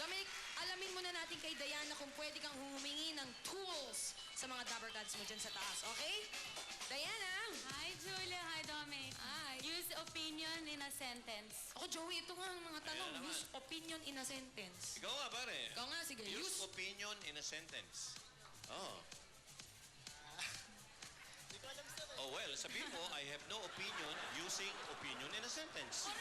Dominic, alamin muna natin kay Diana kung pwede kang humingi ng tools sa mga Dabber Gods mo dyan sa taas, okay? Diana! Hi, Julia. Hi, Dominic. Hi. Use opinion in a sentence. Ako, Joey, ito nga ang mga tanong. Ayan naman. Use opinion in a sentence. Ikaw nga, pare. Ikaw nga, sige. Use opinion in a sentence. Oh. Oh, well, sabihin mo, I have no opinion using opinion in a sentence. Oh,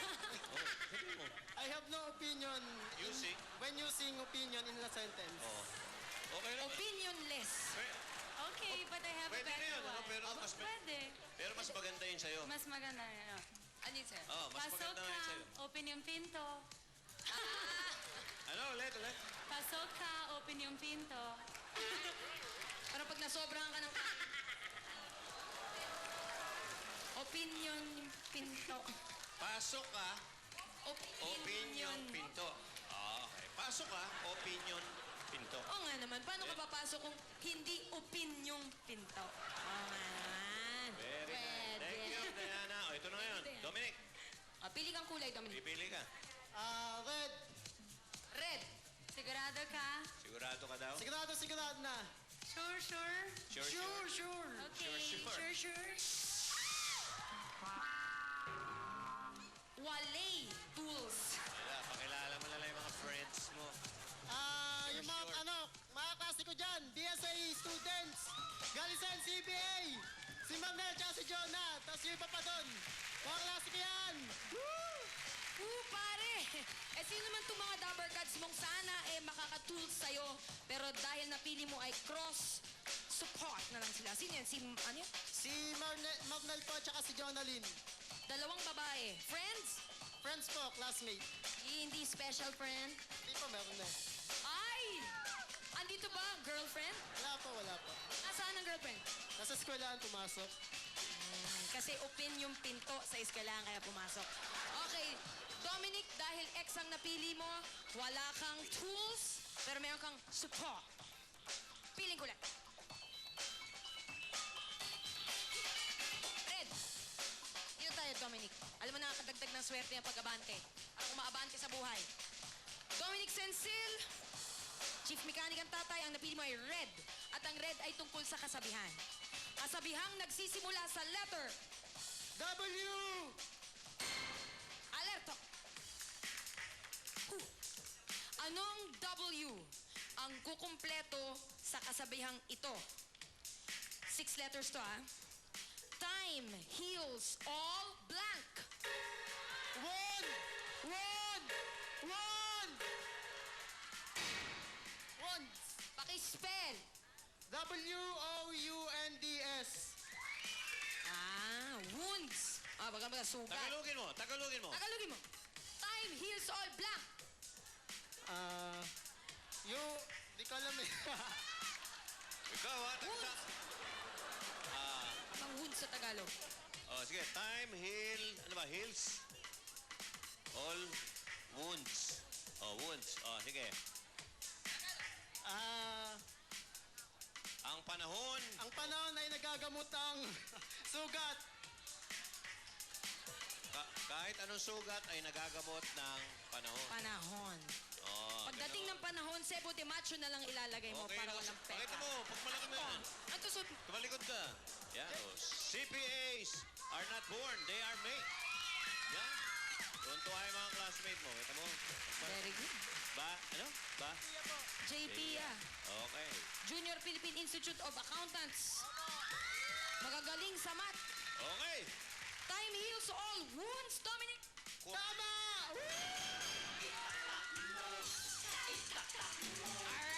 sabihin mo. I have no opinion Using? when using opinion in a sentence. Oh. Okay naman. Opinionless. Okay, but I have a Pwede na better yun, ano? one. Pero Pwede. mas maganda yun sa'yo. Mas maganda na. Ano yun, sir? Oh, mas Pasok maganda nga yun sa'yo. ka, open yung pinto. Ano, ulit. Pasok ka, open yung pinto. Parang pag nasobrahan ka ng... Opinion pinto. Pasok ka, opinion pinto. Ah, okay. Pasok ka, opinion pinto. Oo nga naman. Paano ka papasok kung hindi opinion pinto? Oo nga naman. Very nice. Thank you, Diana. O, ito na ngayon. Thank you, Diana. Dominic, Pili kang kulay, Dominic. pipili ka. Red. Red. Sigurado ka? Sigurado ka daw? Sigurado na. Sure. Sure. Okay, Sure. sure. Walay tools. Wala, pakilala mo na lang yung mga friends mo. Yung mga, Sure. mga klase ko dyan, DSA students, Galisan CBA, si Magnel tsaka si Jonah, tapos yung iba pa doon. Mga klase ko yan. Pare! Sino naman itong mga Dabber Gods mong sana makaka-tools sa'yo, pero dahil napili mo ay cross, support na lang sila. Sino yan? Ano yan? Si Magnel po tsaka si Jonah Lynn. Dalawang babae. Friends? Friends po, classmate. Hindi special friend? Hindi po, meron na. Ay! Andito ba? Girlfriend? Wala po. Nasaan ang girlfriend? Nasa eskwelahan pumasok. Kasi open yung pinto sa eskwelahan kaya pumasok. Okay, Dominic, dahil X ang napili mo, wala kang tools, pero meron kang support. Piling ko lang. Red. Dito tayo, Dominic. Alam mo, nakakadagdag ng swerte ang pag-abante. Ang umaabante sa buhay. Dominic Sensil, Chief Mechanic ang tatay, ang napili mo ay red. At ang red ay tungkol sa kasabihan. Kasabihang nagsisimula sa letter W! Alerto! Anong W ang kukumpleto sa kasabihang ito? 6 letters to, ha? Time heals all blank. Wands. Paki-spell. W-O-U-N-D-S. Wounds. Baga sugat. Tagalogin mo. Tagalogin mo. Time heals all blank. Di ko alam eh. Ikaw, ha? Wounds. Ang wounds sa Tagalog. Oh, sige. Time heals all wounds. Oh, wounds. Oh, sige. Ang panahon. Ang panahon ay nagagamot ang sugat. Kahit anong sugat ay nagagamot ng panahon. Panahon. Oh, Pagdating ng panahon, Sebo de Macho na lang ilalagay mo Okay, para walang peka. pakita mo. Pag malaki mo yan. Ang tusot. Tumalikod ka. Yan, oh. CPAs are not born. They are made. Yan. Tuntua yung mga classmate mo. Kita mo. Very good. Ano? JP, Okay. Junior Philippine Institute of Accountants. Magagaling sa math. Okay. Time heals all wounds, Dominic. Tama! All